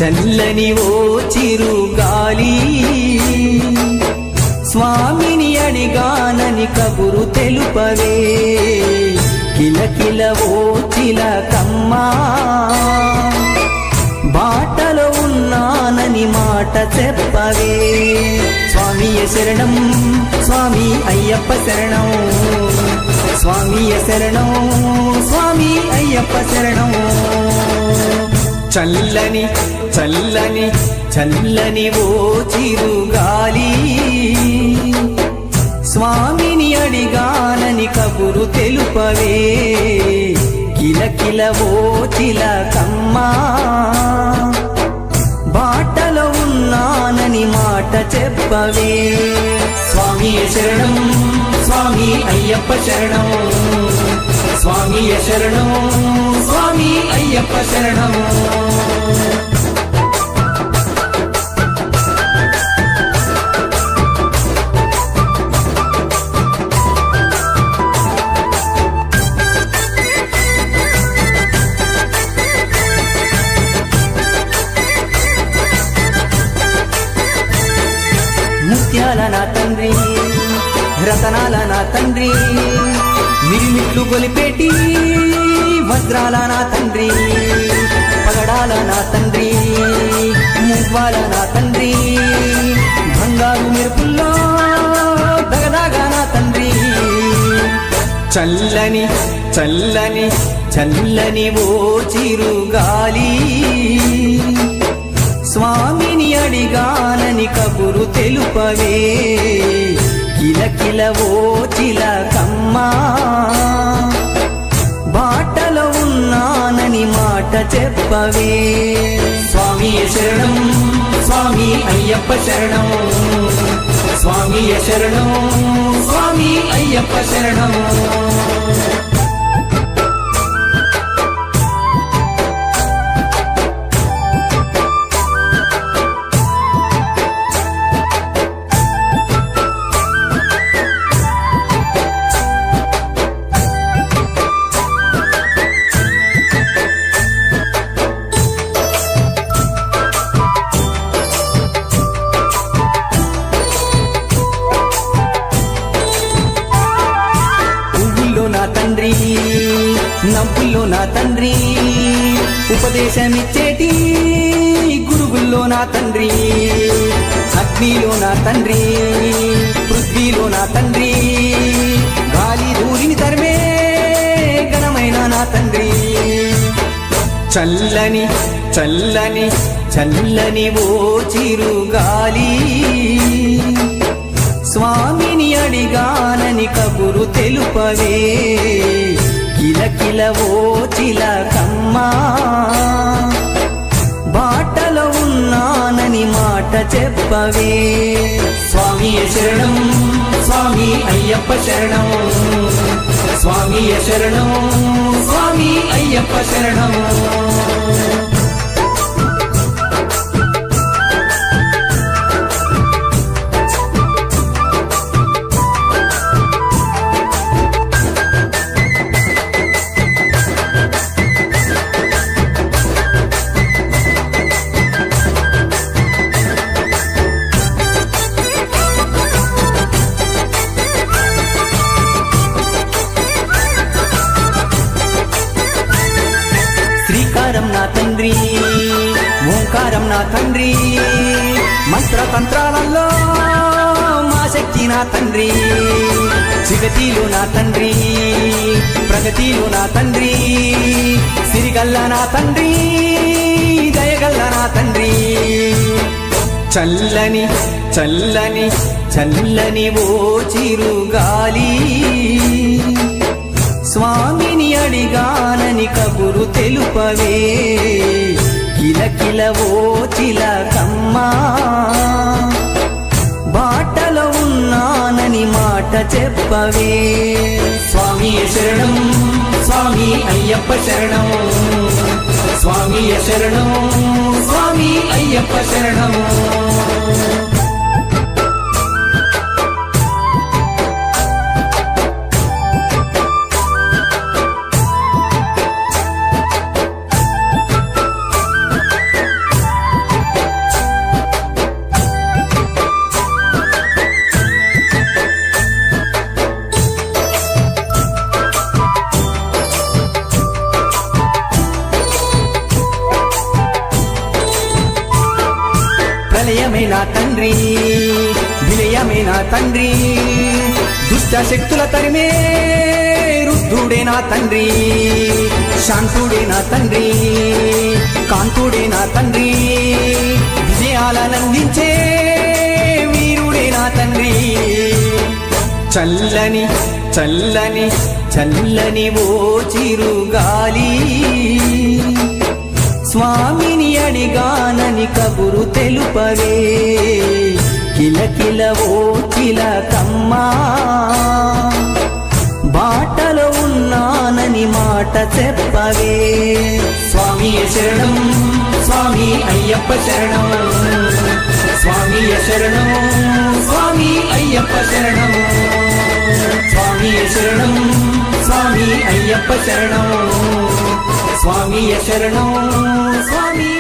చల్లని ఓ చిరుగాలి స్వామిని అడిగానని కబురు తెలుపవే కిలకిల ఓ చిలకమ్మా బాటలో ఉన్నానని మాట చెప్పవే స్వామియ శరణం స్వామి అయ్యప్ప శరణం స్వామియ శరణం స్వామి అయ్యప్ప శరణం చల్లని చల్లని చల్లని ఓ చిరుగాలి స్వామిని అడిగానని కబురు తెలుపవే కిలకిల ఓ చిలకమ్మా బాటలో ఉన్నానని మాట చెప్పవే స్వామియ శరణం స్వామి అయ్యప్ప శరణం స్వామియ శరణం స్వామి అయ్యప్ప శరణం ముత్యాల నా తండ్రి రతనాల నా తండ్రి మిరిమిట్లు గొలిపేటి వజ్రాల నా తండ్రి పగడాల నా తండ్రి మువ్వాల నా తండ్రి బంగారు మెరుపుల్లో దగదాగా నా తండ్రి చల్లని చల్లని చల్లని ఓ చిరుగాలి స్వామిని అడిగానని కబురు తెలుపవే కిలకిల ఓ చిలకమ్మా బాటలో ఉన్నానని మాట చెప్పవే స్వామియ శరణం స్వామి అయ్యప్ప శరణం స్వామియ శరణం స్వామి అయ్యప్ప శరణం తండ్రి నవ్వుల్లో నా తండ్రి ఉపదేశమిచ్చేటి గురువుల్లో నా తండ్రి అగ్నిలో నా తండ్రి పృథ్వీలో నా తండ్రి గాలి ధూళిని తరిమే ఘనమైన నా తండ్రి చల్లని చల్లని చల్లని ఓ చిరుగాలి స్వామిని అడిగానని కబురు తెలుపవే కిలకిల ఓ చిలకమ్మా బాటలో ఉన్నానని మాట చెప్పవే స్వామియ శరణం స్వామి అయ్యప్ప శరణం స్వామియ శరణం స్వామి అయ్యప్ప శరణం శ్రీకారం నా తండ్రి ఓంకారం నా తండ్రి మంత్రతంత్రాలలో మా శక్తి నా తండ్రి జగతిలో నా తండ్రి ప్రగతిలో నా తండ్రి సిరిగల్ల నా తండ్రి దయగల్ల నా తండ్రి చల్లని చల్లని చల్లని ఓ చిరుగాలి స్వామిని అడిగానని కబురు తెలుపవే కిలకిల ఓ చిలకమ్మా బాటలో ఉన్నానని మాట చెప్పవే స్వామియ శరణం స్వామి అయ్యప్ప శరణం స్వామియ శరణం స్వామి అయ్యప్ప శరణం విజయమే నా తండ్రి, విజయమే నా తండ్రి. దుష్ట శక్తుల తరిమే రుద్ధుడే నా తండ్రి, శాంతుడే నా తండ్రి, కాంతుడే నా తండ్రి. విజయాలనందించే వీరుడే నా తండ్రి. చల్లని చల్లని చల్లని ఓ చిరుగాలి, స్వామిని అడిగానని కబురు తెలుపవే. కిలకిల ఓ చిలకమ్మా, బాటలో ఉన్నానని మాట చెప్పవే. స్వామియ శరణం, స్వామి అయ్యప్ప శరణం, స్వామియ శరణం, స్వామి అయ్యప్ప శరణం, స్వామియ శరణం, స్వామి అయ్యప్ప శరణం, స్వామియ శరణం, స్వామి